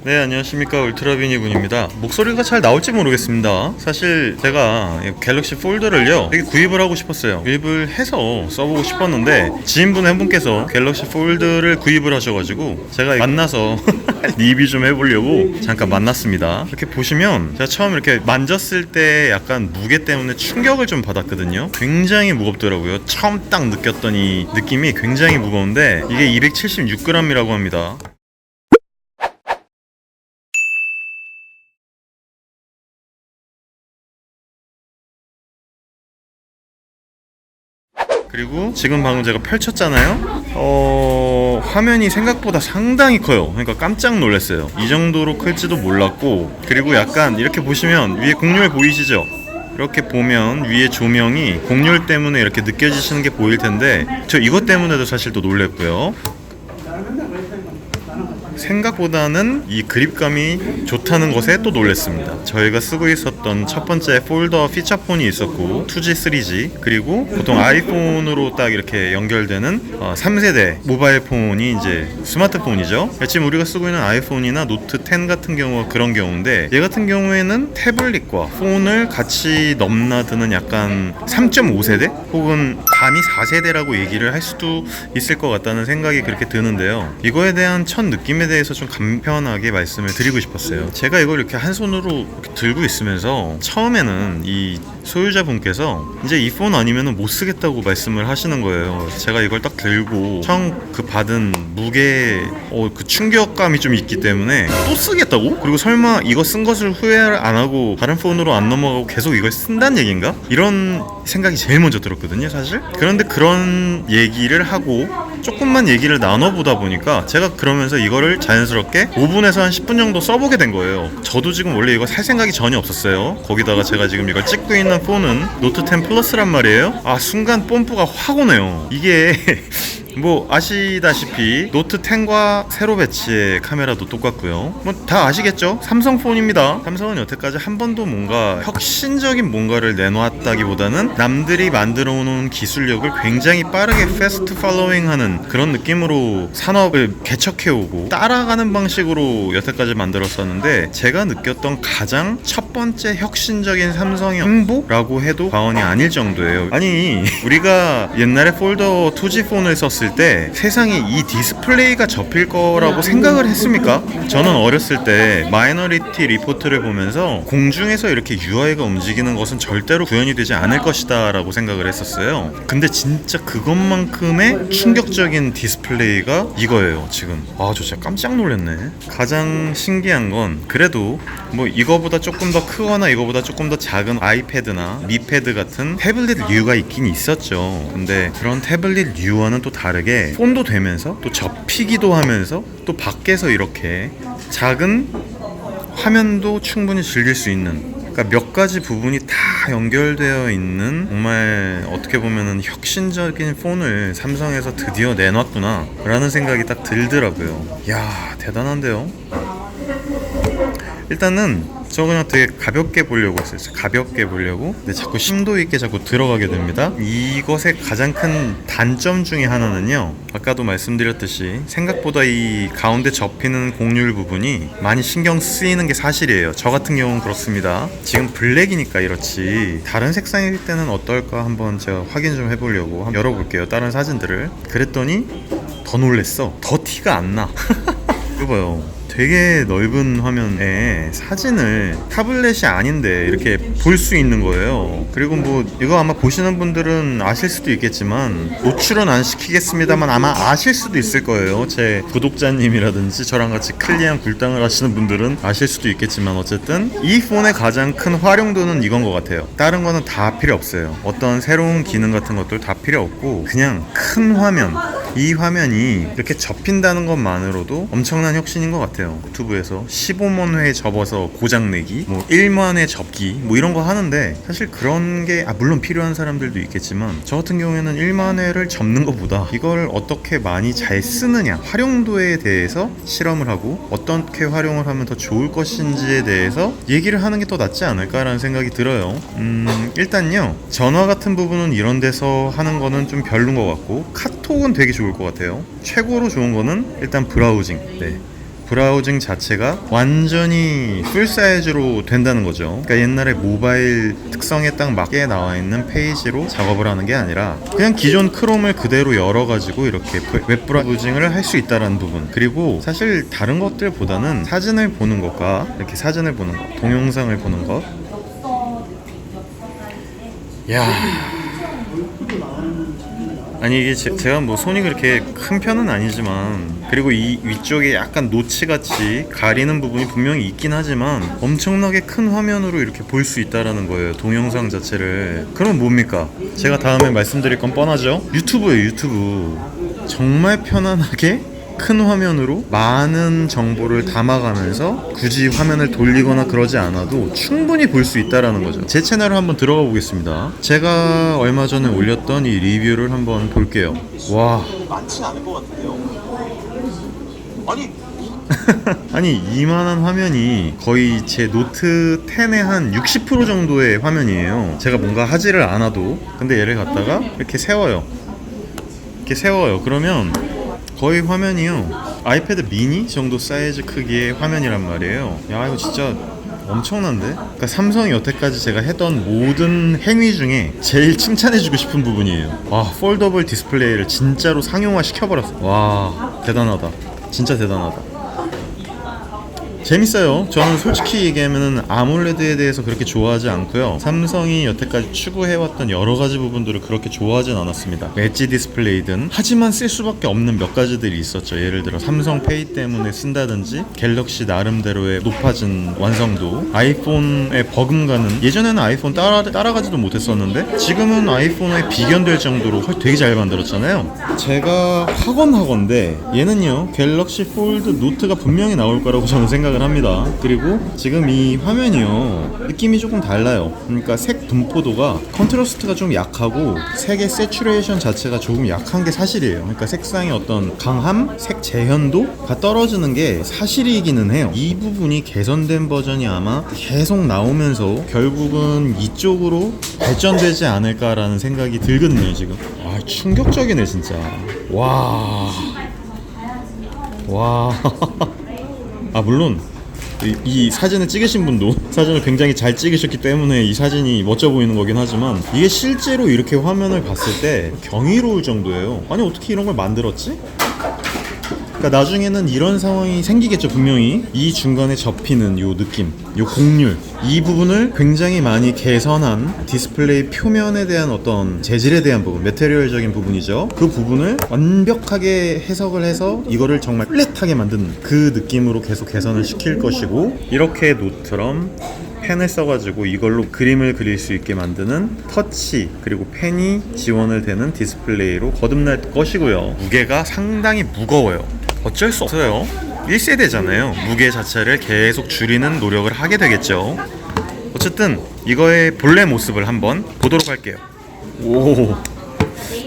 네, 안녕하십니까. 울트라비니 군입니다. 목소리가 잘 나올지 모르겠습니다. 사실 제가 갤럭시 폴더를요 되게 구입을 하고 싶었어요. 구입을 해서 써보고 싶었는데 지인분 한 분께서 갤럭시 폴더를 구입을 하셔가지고 제가 만나서 리뷰 좀 해보려고 잠깐 만났습니다. 이렇게 보시면 제가 처음 이렇게 만졌을 때 약간 무게 때문에 충격을 좀 받았거든요. 굉장히 무겁더라고요. 처음 딱 느꼈던 이 느낌이 굉장히 무거운데 이게 276g이라고 합니다. 그리고 지금 방금 제가 펼쳤잖아요. 화면이 생각보다 상당히 커요. 그러니까 깜짝 놀랐어요. 이 정도로 클지도 몰랐고, 그리고 약간 이렇게 보시면 위에 곡률 보이시죠? 이렇게 보면 위에 조명이 곡률 때문에 이렇게 느껴지시는 게 보일 텐데 저 이것 때문에도 사실 또 놀랬고요. 생각보다는 이 그립감이 좋다는 것에 또 놀랐습니다. 저희가 쓰고 있었던 첫 번째 폴더 피처폰이 있었고 2G, 3G 그리고 보통 아이폰으로 딱 이렇게 연결되는 3세대 모바일 폰이 이제 스마트폰이죠. 지금 우리가 쓰고 있는 아이폰이나 노트 10 같은 경우가 그런 경우인데 얘 같은 경우에는 태블릿과 폰을 같이 넘나드는 약간 3.5세대 혹은 감히 4세대라고 얘기를 할 수도 있을 것 같다는 생각이 그렇게 드는데요. 이거에 대한 첫 느낌에 대해서 좀 간편하게 말씀을 드리고 싶었어요. 제가 이걸 이렇게 한 손으로 이렇게 들고 있으면서 처음에는 이 소유자분께서 이제 이 폰 아니면 못 쓰겠다고 말씀을 하시는 거예요. 제가 이걸 딱 들고 처음 그 받은 무게 그 충격감이 좀 있기 때문에 또 쓰겠다고? 그리고 설마 이거 쓴 것을 후회를 안 하고 다른 폰으로 안 넘어가고 계속 이걸 쓴다는 얘기인가? 이런 생각이 제일 먼저 들었거든요, 사실. 그런데 그런 얘기를 하고 조금만 얘기를 나눠보다 보니까 제가 그러면서 이거를 자연스럽게 5분에서 한 10분 정도 써보게 된 거예요. 저도 지금 원래 이거 살 생각이 전혀 없었어요. 거기다가 제가 지금 이걸 찍고 있는 폰은 노트 10 플러스란 말이에요. 순간 뽐뿌가 확 오네요. 이게 뭐 아시다시피 노트 10과 세로 배치의 카메라도 똑같고요. 뭐 다 아시겠죠? 삼성폰입니다. 삼성은 여태까지 한 번도 뭔가 혁신적인 뭔가를 내놓았다기보다는 남들이 만들어 놓은 기술력을 굉장히 빠르게 패스트 팔로잉하는 그런 느낌으로 산업을 개척해오고 따라가는 방식으로 여태까지 만들었었는데 제가 느꼈던 가장 첫 번째 혁신적인 삼성의 행보라고 해도 과언이 아닐 정도예요. 아니 우리가 옛날에 폴더 2G 폰을 썼을 때 세상에 이 디스플레이가 접힐 거라고 생각을 했습니까? 저는 어렸을 때 마이너리티 리포트를 보면서 공중에서 이렇게 UI가 움직이는 것은 절대로 구현이 되지 않을 것이다 라고 생각을 했었어요. 근데 진짜 그것만큼의 충격적인 디스플레이가 이거예요. 지금 저 진짜 깜짝 놀랐네. 가장 신기한 건 그래도 뭐 이거보다 조금 더 크거나 이거보다 조금 더 작은 아이패드나 미패드 같은 태블릿 류가 있긴 있었죠. 근데 그런 태블릿 류와는 또 다르게 폰도 되면서 또 접히기도 하면서 또 밖에서 이렇게 작은 화면도 충분히 즐길 수 있는, 그러니까 몇 가지 부분이 다 연결되어 있는 정말 어떻게 보면은 혁신적인 폰을 삼성에서 드디어 내놨구나 라는 생각이 딱 들더라고요. 이야, 대단한데요. 일단은 저 그냥 되게 가볍게 보려고 했어요. 가볍게 보려고. 근데 자꾸 심도 있게 자꾸 들어가게 됩니다. 이것의 가장 큰 단점 중에 하나는요, 아까도 말씀드렸듯이 생각보다 이 가운데 접히는 곡률 부분이 많이 신경 쓰이는 게 사실이에요. 저 같은 경우는 그렇습니다. 지금 블랙이니까 이렇지 다른 색상일 때는 어떨까 한번 제가 확인 좀 해보려고 한번 열어볼게요. 다른 사진들을. 그랬더니 더 놀랬어. 더 티가 안 나. 이거 봐요. 되게 넓은 화면에 사진을 타블렛이 아닌데 이렇게 볼 수 있는 거예요. 그리고 뭐 이거 아마 보시는 분들은 아실 수도 있겠지만 노출은 안 시키겠습니다만 아마 아실 수도 있을 거예요. 제 구독자님이라든지 저랑 같이 클리앙 굴당을 하시는 분들은 아실 수도 있겠지만 어쨌든 이 폰의 가장 큰 활용도는 이건 것 같아요. 다른 거는 다 필요 없어요. 어떤 새로운 기능 같은 것들 다 필요 없고 그냥 큰 화면, 이 화면이 이렇게 접힌다는 것만으로도 엄청난 혁신인 것 같아요. 유튜브에서 15만 회 접어서 고장내기, 뭐 1만 회 접기, 뭐 이런 거 하는데 사실 그런 게 물론 필요한 사람들도 있겠지만 저 같은 경우에는 1만 회를 접는 것보다 이걸 어떻게 많이 잘 쓰느냐, 활용도에 대해서 실험을 하고 어떻게 활용을 하면 더 좋을 것인지에 대해서 얘기를 하는 게 더 낫지 않을까라는 생각이 들어요. 일단요, 전화 같은 부분은 이런 데서 하는 거는 좀 별론 것 같고 카톡은 되게 좋을 것 같아요. 최고로 좋은 거는 일단 브라우징. 네. 브라우징 자체가 완전히 풀 사이즈로 된다는 거죠. 그러니까 옛날에 모바일 특성에 딱 맞게 나와 있는 페이지로 작업을 하는 게 아니라 그냥 기존 크롬을 그대로 열어가지고 이렇게 웹 브라우징을 할 수 있다는 부분. 그리고 사실 다른 것들보다는 사진을 보는 것과 이렇게 사진을 보는 것, 동영상을 보는 것, 야, 아니 이게 제가 뭐 손이 그렇게 큰 편은 아니지만, 그리고 이 위쪽에 약간 노치같이 가리는 부분이 분명히 있긴 하지만 엄청나게 큰 화면으로 이렇게 볼 수 있다라는 거예요, 동영상 자체를. 그럼 뭡니까? 제가 다음에 말씀드릴 건 뻔하죠? 유튜브예요, 유튜브. 정말 편안하게 큰 화면으로 많은 정보를 담아가면서 굳이 화면을 돌리거나 그러지 않아도 충분히 볼 수 있다라는 거죠. 제 채널을 한번 들어가 보겠습니다. 제가 얼마 전에 올렸던 이 리뷰를 한번 볼게요. 와, 많진 않을 것 같은데요. 아니 아니 이만한 화면이 거의 제 노트 10의 한 60% 정도의 화면이에요. 제가 뭔가 하지를 않아도. 근데 얘를 갖다가 이렇게 세워요. 이렇게 세워요. 그러면 거의 화면이요, 아이패드 미니 정도 사이즈 크기의 화면이란 말이에요. 야, 이거 진짜 엄청난데? 그러니까 삼성이 여태까지 제가 했던 모든 행위 중에 제일 칭찬해주고 싶은 부분이에요. 와, 폴더블 디스플레이를 진짜로 상용화 시켜버렸어. 와, 대단하다. 진짜 대단하다. 재밌어요. 저는 솔직히 얘기하면은 아몰레드에 대해서 그렇게 좋아하지 않고요, 삼성이 여태까지 추구해왔던 여러 가지 부분들을 그렇게 좋아하진 않았습니다. 엣지 디스플레이든. 하지만 쓸 수밖에 없는 몇 가지들이 있었죠. 예를 들어 삼성 페이 때문에 쓴다든지, 갤럭시 나름대로의 높아진 완성도, 아이폰의 버금가는. 예전에는 아이폰 따라가지도 못했었는데 지금은 아이폰에 비견될 정도로 되게 잘 만들었잖아요. 제가 학원데 얘는요, 갤럭시 폴드 노트가 분명히 나올 거라고 저는 생각을 합니다. 그리고 지금 이 화면이요, 느낌이 조금 달라요. 그러니까 색 분포도가, 컨트라스트가 좀 약하고 색의 세츄레이션 자체가 조금 약한 게 사실이에요. 그러니까 색상의 어떤 강함, 색 재현도가 떨어지는 게 사실이기는 해요. 이 부분이 개선된 버전이 아마 계속 나오면서 결국은 이쪽으로 발전되지 않을까라는 생각이 들거든요, 지금. 아, 충격적이네 진짜. 와. 아, 물론 이 사진을 찍으신 분도 사진을 굉장히 잘 찍으셨기 때문에 이 사진이 멋져 보이는 거긴 하지만, 이게 실제로 이렇게 화면을 봤을 때 경이로울 정도예요. 아니, 어떻게 이런 걸 만들었지? 그러니까 나중에는 이런 상황이 생기겠죠, 분명히. 이 중간에 접히는 요 느낌, 요 곡률, 이 부분을 굉장히 많이 개선한 디스플레이 표면에 대한 어떤 재질에 대한 부분, 매테리얼적인 부분이죠. 그 부분을 완벽하게 해석을 해서 이거를 정말 플랫하게 만든 그 느낌으로 계속 개선을 시킬 것이고, 이렇게 노트럼 펜을 써가지고 이걸로 그림을 그릴 수 있게 만드는 터치, 그리고 펜이 지원을 되는 디스플레이로 거듭날 것이고요. 무게가 상당히 무거워요. 어쩔 수 없어요. 1세대잖아요. 무게 자체를 계속 줄이는 노력을 하게 되겠죠. 어쨌든 이거의 본래 모습을 한번 보도록 할게요. 오,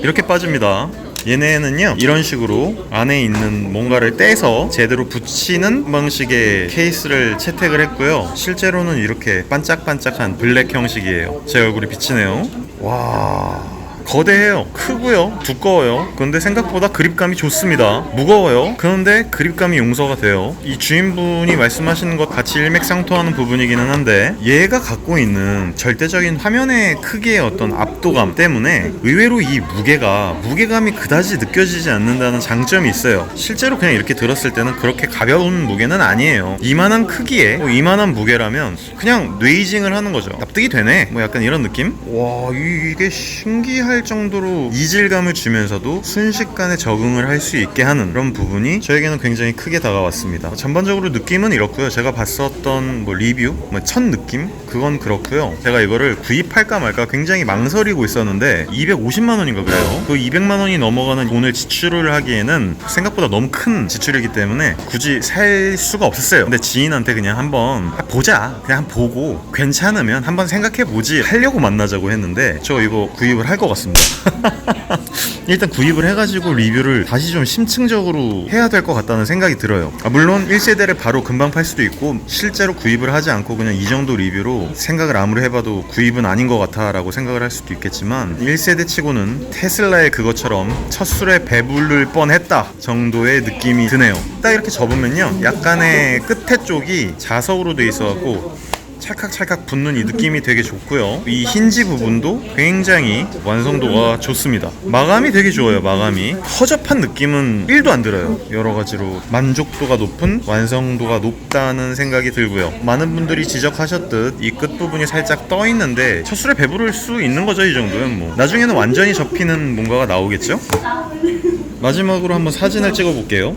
이렇게 빠집니다. 얘네는요, 이런 식으로 안에 있는 뭔가를 떼서 제대로 붙이는 방식의 케이스를 채택을 했고요. 실제로는 이렇게 반짝반짝한 블랙 형식이에요. 제 얼굴이 비치네요. 와, 거대해요. 크고요. 두꺼워요. 그런데 생각보다 그립감이 좋습니다. 무거워요. 그런데 그립감이 용서가 돼요. 이 주인분이 말씀하시는 것 같이 일맥상통하는 부분이기는 한데, 얘가 갖고 있는 절대적인 화면의 크기의 어떤 압도감 때문에 의외로 이 무게감이 그다지 느껴지지 않는다는 장점이 있어요. 실제로 그냥 이렇게 들었을 때는 그렇게 가벼운 무게는 아니에요. 이만한 크기에 이만한 무게라면 그냥 뇌이징을 하는 거죠. 납득이 되네, 뭐 약간 이런 느낌? 와, 이게 신기할 정도로 이질감을 주면서도 순식간에 적응을 할 수 있게 하는 그런 부분이 저에게는 굉장히 크게 다가왔습니다. 전반적으로 느낌은 이렇고요. 제가 봤었던 리뷰, 첫 느낌? 그건 그렇고요. 제가 이거를 구입할까 말까 굉장히 망설이고 있었는데 250만원인가 그래요. 그 200만원이 넘어가는 돈을 지출을 하기에는 생각보다 너무 큰 지출이기 때문에 굳이 살 수가 없었어요. 근데 지인한테 그냥 한번 보자, 그냥 보고 괜찮으면 한번 생각해보지 하려고 만나자고 했는데, 저 이거 구입을 할 것 같습니다. 같습니다. 일단 구입을 해가지고 리뷰를 다시 좀 심층적으로 해야 될 것 같다는 생각이 들어요. 물론 1세대를 바로 금방 팔 수도 있고 실제로 구입을 하지 않고 그냥 이 정도 리뷰로 생각을 아무리 해봐도 구입은 아닌 것 같아 라고 생각을 할 수도 있겠지만 1세대 치고는 테슬라의 그것처럼 첫 술에 배부를 뻔했다 정도의 느낌이 드네요. 딱 이렇게 접으면요 약간의 끝에 쪽이 자석으로 돼 있어갖고 찰칵찰칵 붙는 이 느낌이 되게 좋고요. 이 힌지 부분도 굉장히 완성도가 좋습니다. 마감이 되게 좋아요. 마감이 허접한 느낌은 1도 안 들어요. 여러 가지로 만족도가 높은 완성도가 높다는 생각이 들고요. 많은 분들이 지적하셨듯 이 끝부분이 살짝 떠 있는데 첫 술에 배부를 수 있는 거죠. 이 정도면 뭐 나중에는 완전히 접히는 뭔가가 나오겠죠. 마지막으로 한번 사진을 찍어 볼게요.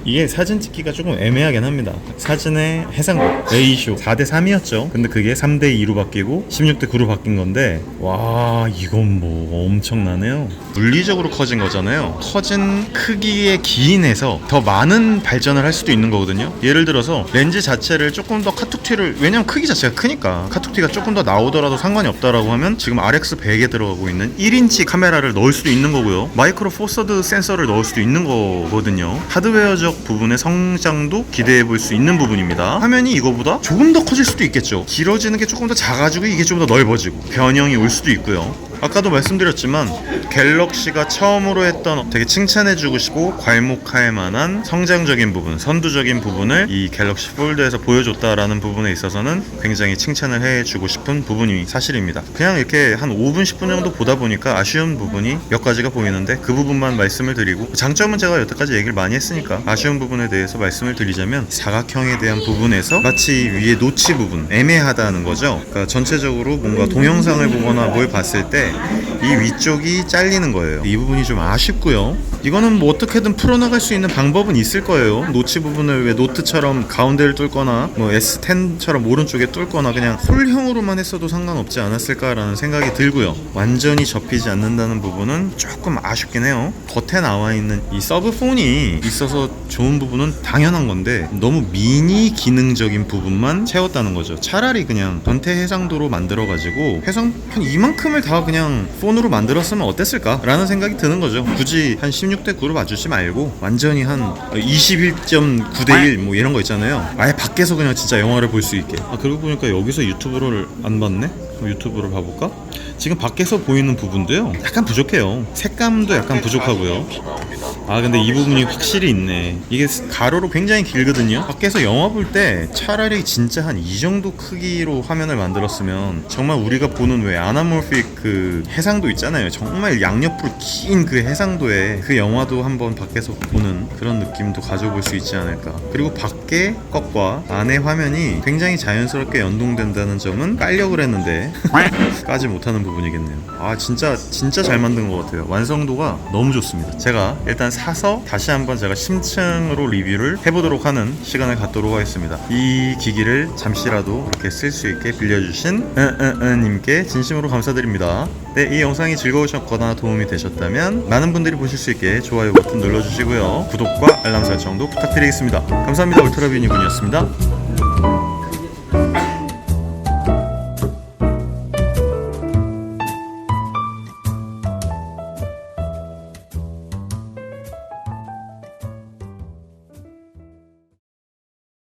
이게 사진 찍기가 조금 애매하긴 합니다. 사진의 해상도 레이쇼 4:3이었죠. 근데 그게 3:2로 바뀌고 16:9로 바뀐 건데 와 이건 뭐 엄청나네요. 물리적으로 커진 거잖아요. 커진 크기의 기인에서 더 많은 발전을 할 수도 있는 거거든요. 예를 들어서 렌즈 자체를 조금 더 카툭티를, 왜냐면 크기 자체가 크니까 카툭티가 조금 더 나오더라도 상관이 없다라고 하면 지금 RX100에 들어가고 있는 1인치 카메라를 넣을 수도 있는 거고요. 마이크로 포서드 센서를 넣을 수도 있는 거거든요. 하드웨어적 부분의 성장도 기대해 볼 수 있는 부분입니다. 화면이 이거보다 조금 더 커질 수도 있겠죠. 길어지는 게 조금 더 작아지고 이게 좀 더 넓어지고 변형이 올 수도 있고요. 아까도 말씀드렸지만 갤럭시가 처음으로 했던 되게 칭찬해주고 싶고 괄목할 만한 성장적인 부분, 선두적인 부분을 이 갤럭시 폴드에서 보여줬다라는 부분에 있어서는 굉장히 칭찬을 해주고 싶은 부분이 사실입니다. 그냥 이렇게 한 5분 10분 정도 보다 보니까 아쉬운 부분이 몇 가지가 보이는데 그 부분만 말씀을 드리고, 장점은 제가 여태까지 얘기를 많이 했으니까 아쉬운 부분에 대해서 말씀을 드리자면 사각형에 대한 부분에서 마치 위에 노치 부분 애매하다는 거죠. 그러니까 전체적으로 뭔가 동영상을 보거나 뭘 봤을 때 이 위쪽이 잘리는 거예요. 이 부분이 좀 아쉽고요. 이거는 뭐 어떻게든 풀어나갈 수 있는 방법은 있을 거예요. 노치 부분을 왜 노트처럼 가운데를 뚫거나 뭐 S10처럼 오른쪽에 뚫거나 그냥 홀형으로만 했어도 상관없지 않았을까라는 생각이 들고요. 완전히 접히지 않는다는 부분은 조금 아쉽긴 해요. 겉에 나와 있는 이 서브폰이 있어서 좋은 부분은 당연한 건데 너무 미니 기능적인 부분만 채웠다는 거죠. 차라리 그냥 전체 해상도로 만들어가지고 해상 한 이만큼을 다 그냥 폰으로 만들었으면 어땠을까? 라는 생각이 드는 거죠. 굳이 한 16:9로 봐주지 말고 완전히 한 21.9:1 뭐 이런 거 있잖아요. 아예 밖에서 그냥 진짜 영화를 볼 수 있게. 그러고 보니까 여기서 유튜브를 안 봤네? 유튜브를 봐볼까? 지금 밖에서 보이는 부분도요 약간 부족해요. 색감도 약간 부족하고요. 근데 이 부분이 확실히 있네. 이게 가로로 굉장히 길거든요. 밖에서 영화 볼 때 차라리 진짜 한 이 정도 크기로 화면을 만들었으면 정말 우리가 보는 왜 아나몰픽 그 해상도 있잖아요. 정말 양옆으로 긴 그 해상도에 그 영화도 한번 밖에서 보는 그런 느낌도 가져볼 수 있지 않을까. 그리고 밖에 것과 안의 화면이 굉장히 자연스럽게 연동된다는 점은 깔려고 했는데 까지 못하는 부분이겠네요. 진짜 잘 만든 것 같아요. 완성도가 너무 좋습니다. 제가 일단 사서 다시 한번 제가 심층으로 리뷰를 해보도록 하는 시간을 갖도록 하겠습니다. 이 기기를 잠시라도 이렇게 쓸 수 있게 빌려주신 님께 진심으로 감사드립니다. 네, 이 영상이 즐거우셨거나 도움이 되셨다면 많은 분들이 보실 수 있게 좋아요 버튼 눌러주시고요. 구독과 알람 설정도 부탁드리겠습니다. 감사합니다. 울트라비니군이었습니다.